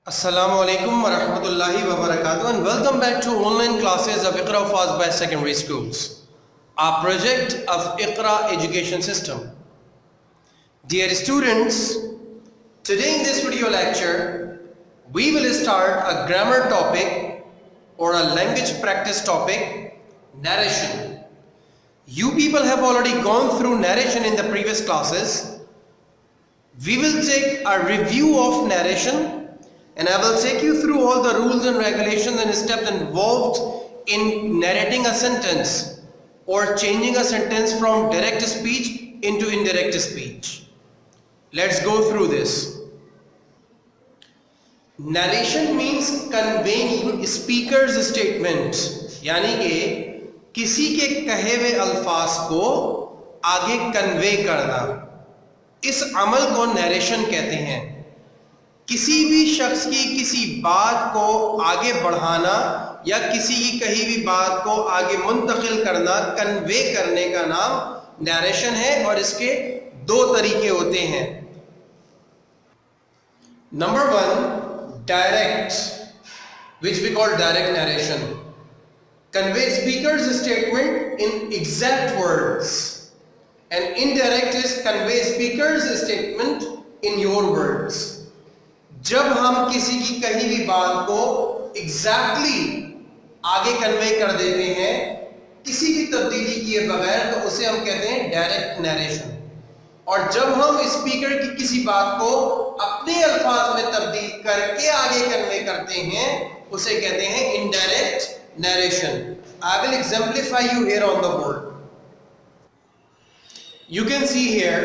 Assalamu alaikum wa rahmatullahi wa barakatuh and welcome back to online classes of Iqra Fast by Secondary Schools, our project of Iqra Education System. Dear students, today in this video lecture, we will start a grammar topic or a language practice topic, narration. You people have already gone through narration in the previous classes. We will take a review of narration and I will take you through all the rules and regulations and steps involved in narrating a sentence or changing a sentence from direct speech into indirect speech. Let's go through this. Narration means conveying speaker's statement, यानी कि किसी के कहे हुए अल्फाज को आगे convey करना, इस अमल को नरेशन कहते हैं। किसी भी शख्स की किसी बात को आगे बढ़ाना या किसी की कही हुई बात को आगे मुंतकिल करना, कन्वे करने का नाम नरेशन है और इसके दो तरीके होते हैं। Number one, direct, which we call direct narration, convey speaker's statement in exact words, and indirect is convey speaker's statement in your words. जब हम किसी की कही हुई बात को एग्जैक्टली आगे कन्वे कर देते हैं किसी भी तब्दीली किए बगैर, तो उसे हम कहते हैं डायरेक्ट नरेशन। और जब हम स्पीकर की किसी बात को अपने अल्फाज में तब्दील करके आगे कन्वे करते हैं उसे कहते हैं indirect narration. I will exemplify you here on the board. You can see here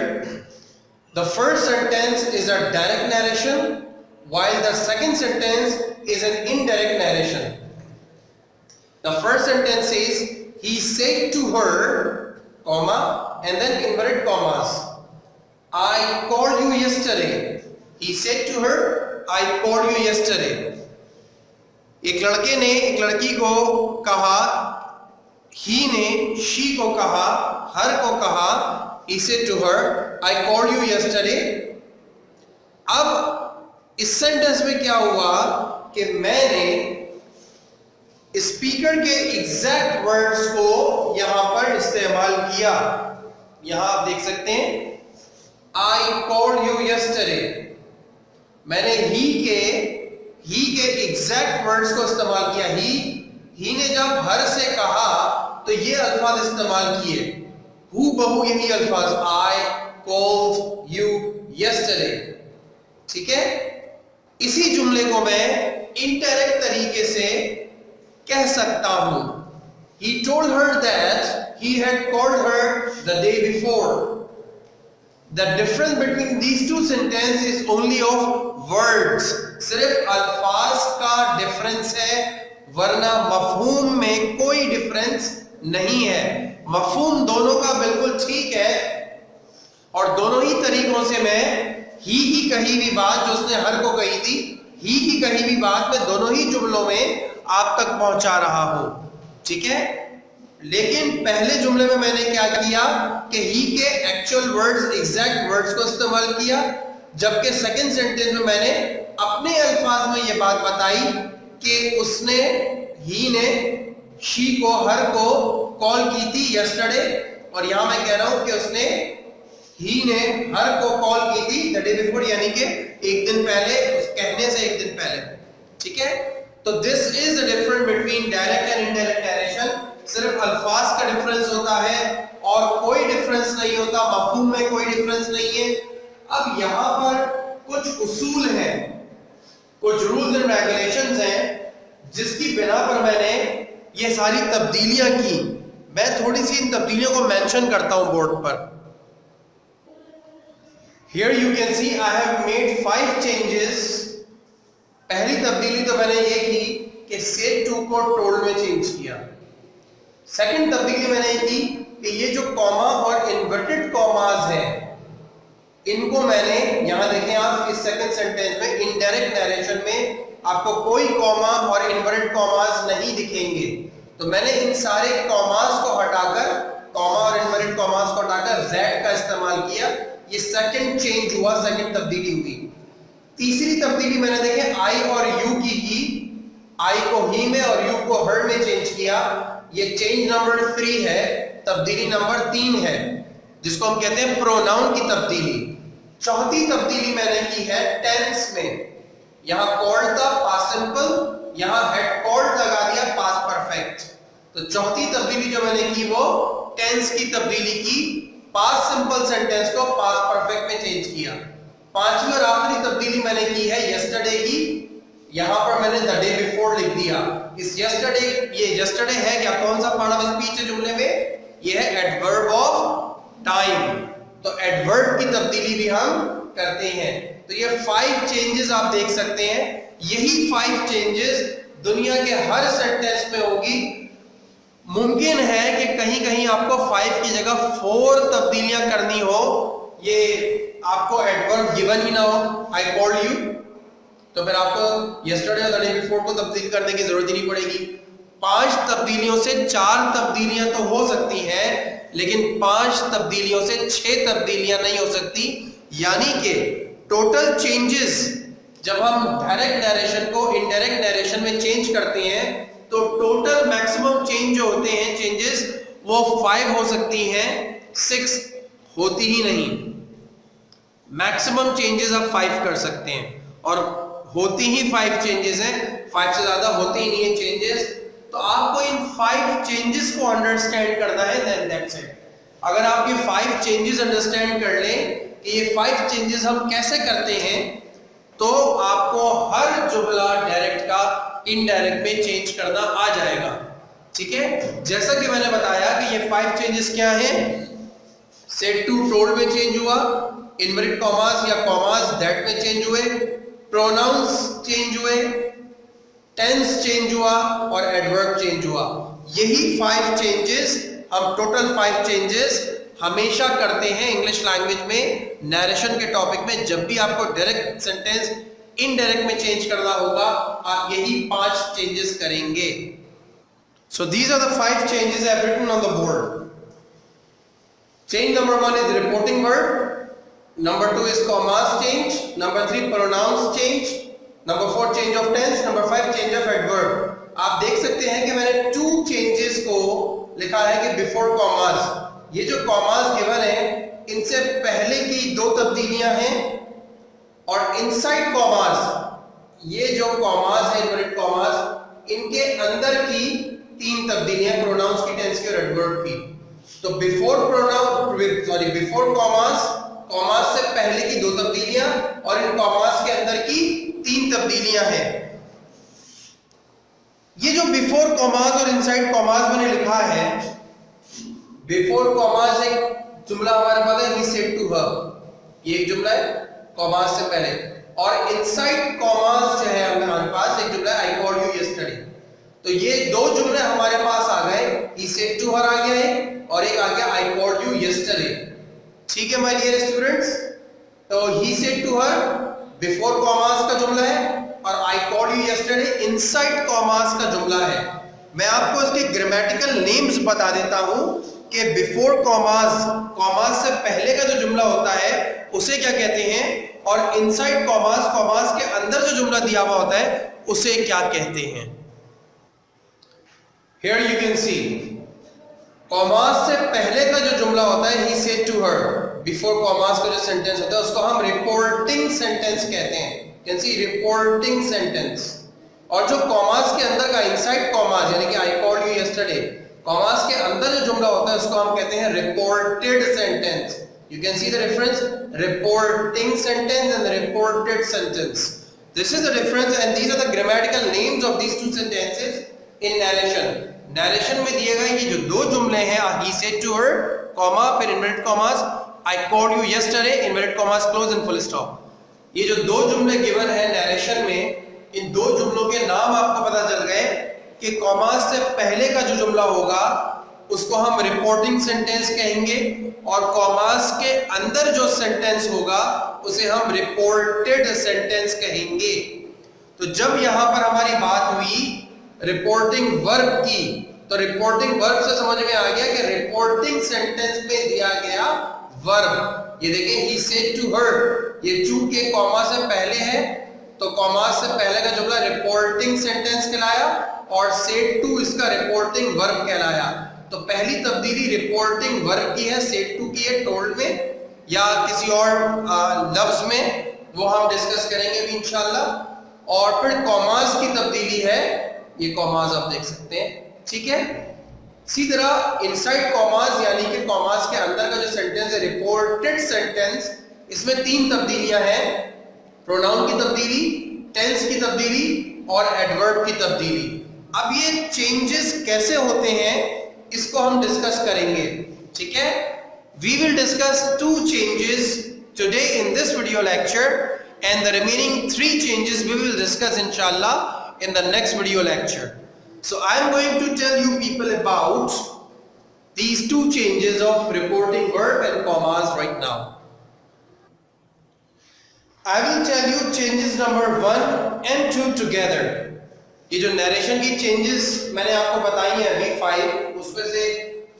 the first sentence is a direct narration while the second sentence is an indirect narration. The first sentence says, he said to her, comma, and then inverted commas, I called you yesterday. He said to her, I called you yesterday. एक लड़के ने एक लड़की को कहा, he ने she को कहा, her को कहा, he said to her, I called you yesterday. अब इस सेंटेंस में क्या हुआ कि मैंने स्पीकर के एग्जैक्ट वर्ड्स को यहां पर इस्तेमाल किया। यहां आप देख सकते हैं, आई कॉल्ड यू यस्टरडे, मैंने ही के एग्जैक्ट वर्ड्स को इस्तेमाल किया। ही ने जब हर से कहा तो ये अल्फाज इस्तेमाल किए, हु बहू यही अल्फाज, आई कॉल्ड यू यस्टरडे। ठीक है, इसी जुमले को मैं इनडायरेक्ट तरीके से कह सकता हूं, he told her that he had called her the day before. The difference between these two sentences is only of words. सिर्फ अल्फाज का डिफरेंस है, वरना मफहूम में कोई डिफरेंस नहीं है। मफहूम दोनों का बिल्कुल ठीक है और दोनों ही तरीकों से मैं ही कही हुई बात जो उसने हर को कही थी, ही की कही हुई बात मैं दोनों ही जुमलों में आप तक पहुंचा रहा हूं। ठीक है, लेकिन पहले जुमले में मैंने क्या किया कि ही के एक्चुअल वर्ड्स, एग्जैक्ट वर्ड्स को इस्तेमाल किया, जबकि सेकंड सेंटेंस में मैंने अपने अल्फाज में ये बात बताई कि उसने, ही ने शी को, हर को कॉल की थी यस्टरडे, और यहां मैं कह रहा हूं कि उसने, ही ने हर को कॉल की थी द डे बिफोर, यानी कि एक दिन पहले, उस कहने से एक दिन पहले। ठीक है, तो this is the difference between direct and indirect narration. सिर्फ अल्फाज का डिफरेंस होता है और कोई डिफरेंस नहीं होता, मफहूम में कोई डिफरेंस नहीं है। अब यहां पर कुछ उसूल हैं, कुछ रूल्स एंड रेगुलेशंस हैं जिसकी बिना पर मैंने ये सारी तब्दीलियां की। मैं थोड़ी सी इन तब्दीलियों को मेंशन करता हूं बोर्ड पर। Here you can see I have made 5 changes. पहली तब्दीली तो मैंने ये की कि said to को told में चेंज किया। सेकंड तब्दीली मैंने ये की कि ये जो कॉमा और इन्वर्टेड कॉमास हैं इनको मैंने, यहां देखें आप इस सेकंड सेंटेंस में इनडायरेक्ट नरेशन में आपको कोई कॉमा और इन्वर्टेड कॉमास नहीं दिखेंगे, तो मैंने इन सारे कॉमास को हटाकर, कॉमा और इन्वर्टेड कॉमास को हटाकर z का इस्तेमाल किया। ये सेकंड चेंज हुआ, सेकंड तब्दीली हुई। तीसरी तब्दीली मैंने देखी आई और यू की, आई को ही में और यू को हर में चेंज किया। ये चेंज नंबर 3 है, तब्दीली नंबर 3 है, जिसको हम कहते हैं प्रोनाउन की तब्दीली। चौथी तब्दीली मैंने की है टेंस में। यहां कॉल्ड था पास्ट सिंपल, यहां हैड कॉल्ड लगा दिया पास्ट परफेक्ट। तो चौथी तब्दीली जो मैंने की वो टेंस की तब्दीली की, पास्ट सिंपल सेंटेंस को पास्ट परफेक्ट में चेंज किया। पांचवी और आखिरी तब्दीली मैंने की है यस्टरडे की। यहां पर मैंने द डे बिफोर लिख दिया। इस यस्टरडे, ये यस्टरडे है क्या, कौन सा पार्ट ऑफ स्पीच है जुमले में, ये है एडवर्ब ऑफ टाइम। तो एडवर्ब की तब्दीली भी हम करते हैं। तो ये 5 चेंजेस आप देख सकते हैं। यही 5 चेंजेस दुनिया के हर सेंटेंस में होगी। मुमकिन है कि कहीं कहीं आपको 5 की जगह 4 तब्दीलियां करनी हो, ये आपको एडवर्ब गिवन ही ना हो, आई कॉल्ड यू, तो फिर आपको यस्टरडे और द डे बिफोर को तब्दील करने की जरूरत ही नहीं पड़ेगी। 5 तब्दीलियों से 4 तब्दीलियां तो हो सकती हैं, लेकिन 5 तब्दीलियों से 6 तब्दीलियां नहीं हो सकती। यानी कि टोटल चेंजेस जब हम डायरेक्ट नरेशन को इनडायरेक्ट नरेशन में चेंज करते हैं तो टोटल मैक्सिमम चेंज जो होते हैं चेंजेस वो 5 हो सकती हैं, 6 होती ही नहीं। मैक्सिमम चेंजेस आप 5 कर सकते हैं और होती ही 5 चेंजेस हैं, 5 से ज्यादा होती ही नहीं है चेंजेस। तो आपको इन 5 चेंजेस को अंडरस्टैंड करना है, देन दैट्स इट। अगर आप ये 5 चेंजेस अंडरस्टैंड कर लें कि ये 5 चेंजेस हम कैसे करते हैं, तो आपको हर जुमला डायरेक्ट का इनडायरेक्ट में चेंज करना आ जाएगा। ठीक है, जैसा कि मैंने बताया कि ये 5 चेंजेस क्या हैं, सेड टू टोल्ड में चेंज हुआ, इनवर्टेड कॉमास या कॉमास दैट में चेंज हुए, प्रोनाउंस चेंज हुए, टेंस चेंज हुआ और एडवर्ब चेंज हुआ। यही 5 चेंजेस, हम टोटल 5 चेंजेस हमेशा करते हैं इंग्लिश लैंग्वेज में नरेशन के टॉपिक में। जब भी आपको डायरेक्ट सेंटेंस इनडायरेक्ट में चेंज करना होगा, आप यही 5 चेंजेस करेंगे। So these are the 5 changes I have written on the board. Change number 1 is reporting verb. Number 2 is commas change. Number 3 pronouns change. Number 4 change of tense. Number 5 change of adverb. आप देख सकते हैं कि मैंने 2 changes को लिखा है कि before commas. ये जो commas given है, इनसे पहले की 2 तब्दीलियां हैं और inside commas, ये जो commas है inverted commas, इनके अंदर की 3 तब्दीलियां pronouns की, tense की और adverb की। तो बिफोर कॉमास, कॉमास से पहले की 2 तब्दीलियां और इन कॉमास के अंदर की 3 तब्दीलियां हैं। ये जो बिफोर कॉमास और इनसाइड कॉमास मैंने लिखा है, बिफोर कॉमास एक जुमला हमारे पास है, ही सेड टू हर, ये एक जुमला है कॉमास से पहले, और इनसाइड कॉमास जो है हमारे पास एक जुमला है, आई कॉल्ड यू यस्टरडे। तो ये 2 जुमले हमारे पास आ गए, ही सेड टू हर आ गया है और एक आ गया आई कॉल्ड यू यस्टरडे। ठीक है माय डियर स्टूडेंट्स, तो he said to her before commas का जुमला है और I called you yesterday inside commas का जुमला है। मैं आपको इसके ग्रामेटिकल नेम्स बता देता हूं कि बिफोर कॉमास, कॉमास से पहले का जो जुमला होता है उसे क्या कहते हैं, और इनसाइड कॉमास, कॉमास के अंदर जो जुमला दिया हुआ होता है उसे क्या कहते हैं। Here you can see, commas से पहले का जो जुमला होता है he said to her, before commas का जो सेंटेंस होता है उसको हम रिपोर्टिंग सेंटेंस कहते हैं। You can see reporting sentence. और जो कॉमास के अंदर का इनसाइड कॉमास यानी कि आई कॉल्ड यू यस्टरडे, कॉमास के अंदर जो जुमला होता है उसको हम कहते हैं reported sentence. You can see the difference, reporting sentence and the reported sentence. This is the difference and these are the grammatical names of these 2 sentences in narration. Narration में दिए गए ये जो 2 जुमले हैं, he said to her, comma फिर inverted commas, I called you yesterday, inverted commas close and full stop. ये जो 2 जुमले गिवन है नरेशन में, इन 2 जुमलों के नाम आपको पता चल गए कि कॉमास से पहले का जो जुमला होगा उसको हम रिपोर्टिंग सेंटेंस कहेंगे और कॉमास के अंदर जो सेंटेंस होगा उसे हम रिपोर्टेड सेंटेंस कहेंगे। तो जब यहां पर हमारी बात हुई रिपोर्टिंग वर्ब की, तो रिपोर्टिंग वर्ब से समझ में आ गया कि रिपोर्टिंग सेंटेंस में दिया गया वर्ब, ये देखें he said to her, ये चूंकि कॉमा से पहले है तो कॉमा से पहले का जुमला रिपोर्टिंग सेंटेंस कहलाया और said to इसका रिपोर्टिंग वर्ब कहलाया। तो पहली तब्दीली रिपोर्टिंग वर्ब की है, said to की है टोल्ड में या किसी और लफ्ज में, वो हम डिस्कस करेंगे भी इंशाल्लाह। और फिर कॉमास की तब्दीली है, ये कॉमास आप देख सकते हैं, ठीक है। इसी तरह इनसाइड कॉमास यानी कि कॉमास के अंदर का जो सेंटेंस है रिपोर्टेड सेंटेंस, इसमें 3 तब्दीलियां हैं, प्रोनाउन की तब्दीली, टेंस की तब्दीली और एडवर्ब की तब्दीली। अब ये चेंजेस कैसे होते हैं इसको हम डिस्कस करेंगे, ठीक है। We will discuss 2 changes today in this video lecture and the remaining 3 changes we will discuss inshallah in the next video lecture. So I am going to tell you people about these 2 changes of reporting verb and commas right now. I will tell you changes number 1 and 2 together. ये जो narration की changes मैंने आपको बताई हैं अभी 5, उसमें से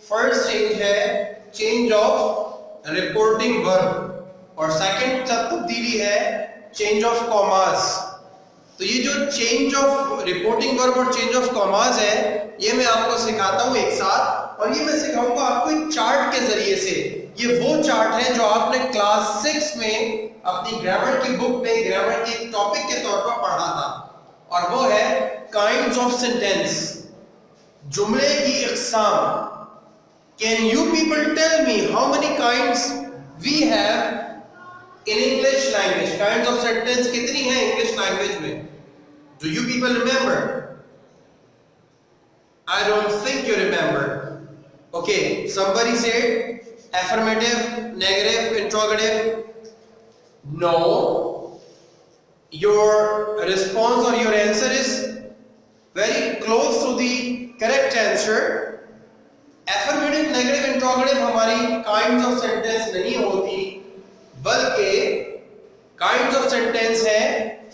फर्स्ट चेंज है चेंज ऑफ रिपोर्टिंग वर्ब और सेकंड तब्दीली है चेंज ऑफ कॉमास। तो ये जो चेंज ऑफ रिपोर्टिंग वर्ब और चेंज ऑफ कॉमास है ये मैं आपको सिखाता हूं एक साथ, और ये मैं सिखाऊंगा आपको एक चार्ट के जरिए से। ये वो चार्ट है जो आपने क्लास 6 में अपनी ग्रामर की बुक में ग्रामर के टॉपिक के तौर पर पढ़ा था, और वो है काइंड्स ऑफ सेंटेंस, जुमले की इकसाम। Can you people tell me how many kinds we have in English language? Kinds of sentence कितनी है English language में? Do you people remember? I don't think you remember. Okay, somebody said affirmative, negative, interrogative. No. Your response or your answer is very close to the correct answer. Affirmative, negative, interrogative हमारी kinds of sentence नहीं होती, बल्कि kinds of sentence है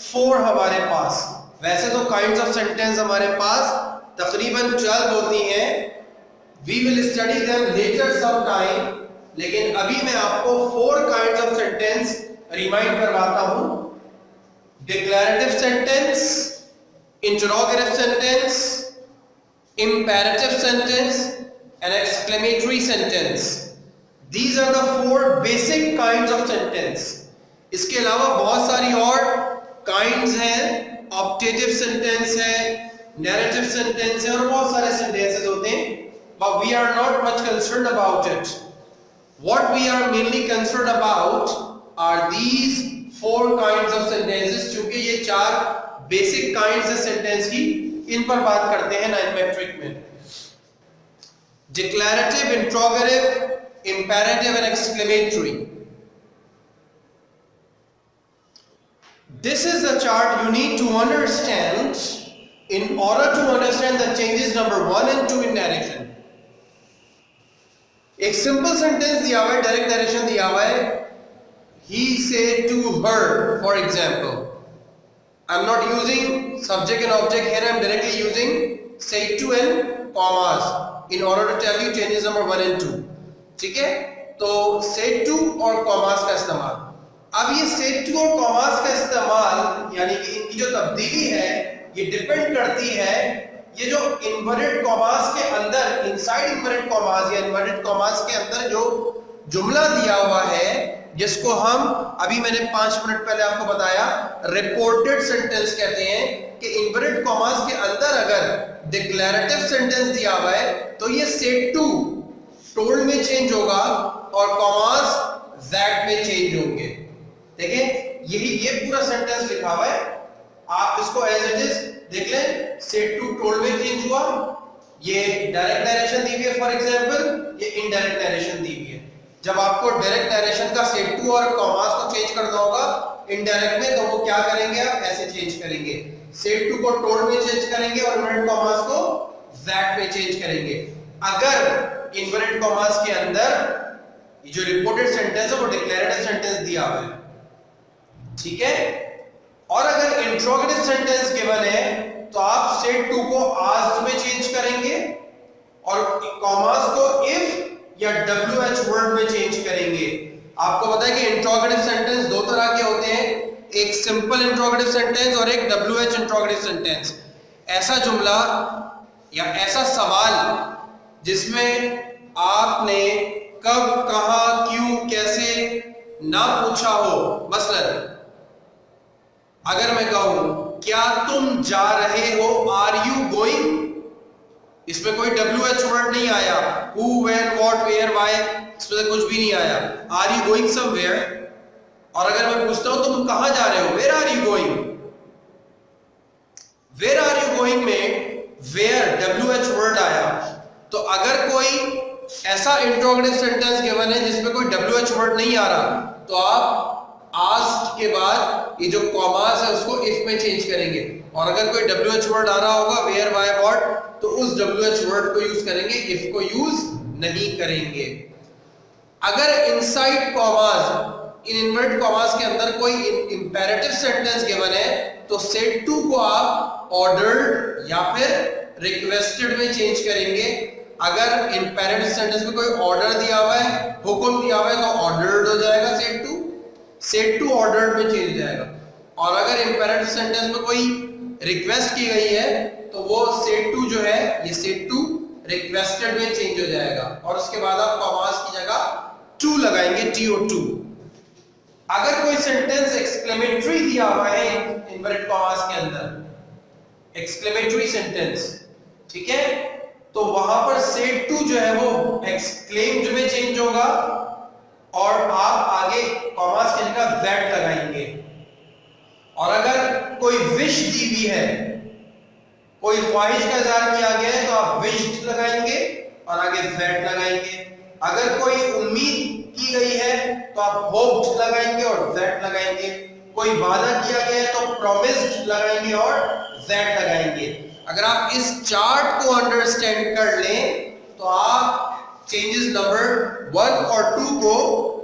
4 हमारे पास। वैसे तो kinds of sentence हमारे पास तकरीबन 12 होती हैं, we will study them later some time, लेकिन अभी मैं आपको 4 काइंड्स ऑफ सेंटेंस रिमाइंड करवाता हूं। Declarative sentence, interrogative sentence, imperative sentence an exclamatory sentence. These are the 4 basic kinds of sentence. इसके अलावा बहुत सारी और kinds हैं, optative sentence है, narrative sentence है, और बहुत सारे sentences होते हैं, but we are not much concerned about it. What we are mainly concerned about are these 4 kinds of sentences, क्योंकि ये 4 basic kinds of sentence की इन पर बात करते हैं 9th metric में। Declarative, interrogative, imperative and exclamatory. This is the chart you need to understand in order to understand the changes number 1 and 2 in narration. एक simple sentence दिया हुआ है, डायरेक्ट नरेशन दिया हुआ है, he said to her, for example. I'm not using subject and object here, I'm directly using said to and commas in order to tell you changes number 1 and 2, ठीक है। तो said to और commas का इस्तेमाल, अब ये said to और commas का इस्तेमाल यानी कि इनकी जो तब्दीली है ये डिपेंड करती है ये जो इन्वर्टेड कॉमास के अंदर, इनसाइड इन्वर्टेड कॉमास या इन्वर्टेड कॉमास के अंदर जो जुमला दिया हुआ है, जिसको हम अभी मैंने 5 मिनट पहले आपको बताया रिपोर्टेड सेंटेंस कहते हैं, कि इन्वर्टेड कॉमास के अंदर अगर डिक्लेरेटिव सेंटेंस दिया हुआ है तो ये सेड टू टोल्ड में चेंज होगा और कॉमास दैट में चेंज होंगे। देखिए यही ये पूरा सेंटेंस लिखा हुआ है, आप इसको एज इट इज देख लें, सेड टू टोल्ड में चेंज हुआ, ये डायरेक्ट नरेशन दी हुई है फॉर एग्जांपल, ये इनडायरेक्ट नरेशन दी हुई है। जब आपको डायरेक्ट नरेशन का सेड टू और कॉमास को चेंज करना होगा इनडायरेक्ट में, तो वो क्या करेंगे, आप ऐसे चेंज करेंगे, सेड टू को टोल्ड में चेंज करेंगे और इनवर्टेड कॉमास को दैट में चेंज करेंगे। अगर इनवर्टेड कॉमास के अंदर जो रिपोर्टेड सेंटेंस है वो डिक्लेरेटिव सेंटेंस दिया हुआ है, ठीक है, और अगर इंट्रोगेटिव सेंटेंस गिवन है तो आप सेड टू को आस्क्ड में चेंज करेंगे और कॉमास को इफ या WH वर्ड में चेंज करेंगे। आपको पता है कि इंट्रोगेटिव सेंटेंस दो तरह के होते हैं, एक सिंपल इंट्रोगेटिव सेंटेंस और एक WH इंट्रोगेटिव सेंटेंस। ऐसा जुमला या ऐसा सवाल जिसमें आपने कब, कहां, क्यों, कैसे ना पूछा हो। मसलन अगर मैं कहूं क्या तुम जा रहे हो, आर यू गोइंग, इसमें कोई WH वर्ड नहीं आया, who, when, what, where, why, इसमें कुछ भी नहीं आया। Are you going somewhere? और अगर मैं पूछता हूं तुम कहां जा रहे हो, where are you going? Where are you going में वेयर WH वर्ड आया। तो अगर कोई ऐसा इंट्रोगेटिव सेंटेंस गिवन है जिसमें कोई WH वर्ड नहीं आ रहा, तो आप आस्क्ड के बाद ये जो कॉमास है उसको इफ में चेंज करेंगे। और अगर कोई WH वर्ड आ रहा होगा, वेयर, वाई, व्हाट, तो उस WH वर्ड को यूज करेंगे, इफ को यूज नहीं करेंगे। अगर inside commas, in inverted commas के अंदर कोई इंपेरेटिव सेंटेंस गिवन है, तो सेड टू को आप ऑर्डर्ड या फिर रिक्वेस्टेड में चेंज करेंगे। अगर इंपेरेटिव सेंटेंस में कोई ऑर्डर दिया हुआ है, हुक्म दिया हुआ है, तो ऑर्डर्ड हो जाएगा सेड टू ऑर्डर्ड में चेंज हो जाएगा। और अगर इंपेरेटिव सेंटेंस में कोई रिक्वेस्ट की गई है, तो वो सेड टू जो है, ये सेड टू रिक्वेस्टेड में चेंज हो जाएगा। और उसके बाद आप कॉमास की जगह टू लगाएंगे, TO2। अगर कोई सेंटेंस एक्सक्लेमेटरी दिया हुआ है इन्वर्टेड कॉमास के अंदर, एक्सक्लेमेटरी सेंटेंस, ठीक है, तो वहां पर सेड टू जो है वो एक्सक्लेम्ड में चेंज होगा और आप आगे कॉमास की जगह दैट लगाएंगे। और अगर कोई विश दी हुई है, कोई ख्वाहिश का इज़हार किया गया है, तो आप विश्ड लगाएंगे और आगे दैट लगाएंगे। अगर कोई उम्मीद की गई है तो आप होप्ड लगाएंगे और दैट लगाएंगे। कोई वादा किया गया है तो प्रॉमिस्ड लगाएंगे और दैट लगाएंगे। अगर आप इस चार्ट को अंडरस्टैंड कर लें तो आप चेंजेस नंबर 1 और 2 को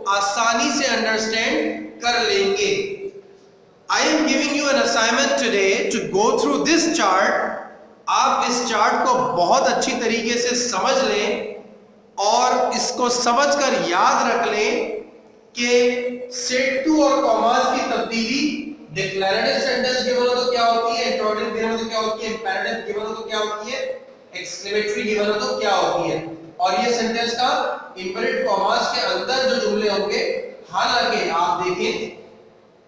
आसानी से अंडरस्टैंड कर लेंगे। I am giving you an assignment today to go through this chart. आप इस चार्ट को बहुत अच्छी तरीके से समझ लें और इसको समझकर याद रख लें कि सेड टू और कॉमास की तब्दीली डिक्लेरेटिव सेंटेंस गिवन हो तो क्या होती है, इंट्रोगेटिव गिवन हो तो क्या होती है, इंपेरेटिव गिवन हो तो क्या होती है, एक्सक्लेमेटरी गिवन हो तो क्या होती है। और ये सेंटेंस का इन्वर्टेड कॉमास के अंदर जो जुमले होंगे, हालांकि आप देखें,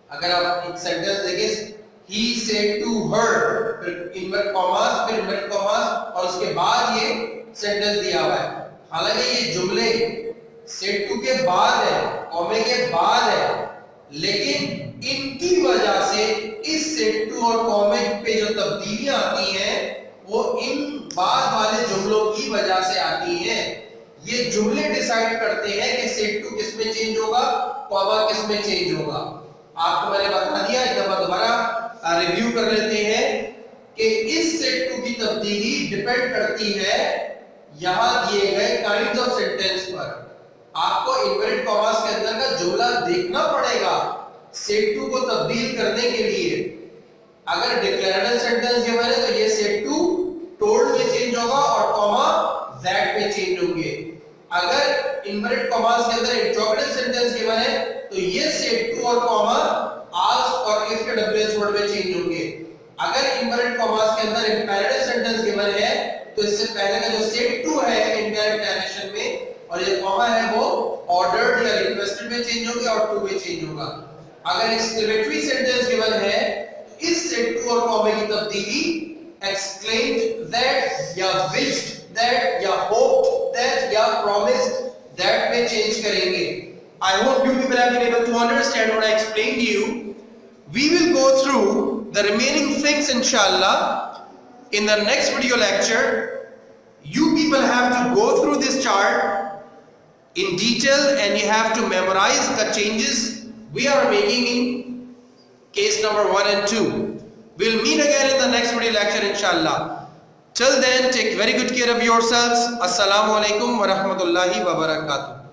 अगर आप एक सेंटेंस देखें, he said to her, फिर इन्वर्टेड कॉमास, फिर इन्वर्टेड कॉमास और उसके बाद ये सेंटेंस दिया हुआ है। हालांकि ये जुमले सेड टू के बाद है, कॉमे के बाद है, लेकिन इनकी वजह से इस सेड टू और कॉमे पे जो तब्दीलियां आती हैं वो इन बाद वाले जुमलों की वजह से आती हैं। ये जुमले डिसाइड करते हैं कि सेड टू किस में चेंज होगा, कॉमा किस में चेंज होगा। आपको मैंने बता दिया, एक दफा दोबारा रिव्यू कर लेते हैं कि इस सेड टू की तब्दीली डिपेंड करती है यहां दिए गए काइंड्स ऑफ सेंटेंस पर। आपको इन्वर्टेड कॉमास के अंदर का जुमला देखना पड़ेगा सेड टू को तब्दील करने के लिए। अगर डिक्लेरेटिव सेंटेंस गिवन है तो ये सेड टू टोल्ड में चेंज होगा और कॉमा दैट में चेंज होंगे। अगर इन्वर्टेड कॉमास के अंदर इंट्रोगेटिव सेंटेंस गिवन है तो ये सेड टू और कॉमा आस्क और इफ के WH वर्ड में चेंज होंगे। अगर इन्वर्टेड कॉमास के अंदर इंपेरेटिव सेंटेंस गिवन है तो इससे पहले का जो सेड टू है इनडायरेक्ट डायरेक्शन में और ये कॉमा है वो ऑर्डर्ड या रिक्वेस्टेड में चेंज होगा और टू में चेंज होगा। अगर एक्सक्लेमेटरी सेंटेंस गिवन है तो इस सेड टू और कॉमा की तब्दीली एक्सक्लेम्ड दैट या विश्ड दैट या होप्ड दैट या प्रॉमिस्ड दैट में चेंज करेंगे। I hope you people have been able to understand what I explained to you. We will go through the remaining things inshallah in the next video lecture. You people have to go through this chart in detail and you have to memorize the changes we are making in case number 1 and 2. We'll meet again in the next video lecture inshallah. Till then, take very good care of yourselves. Assalamu alaikum wa rahmatullahi wa barakatuh.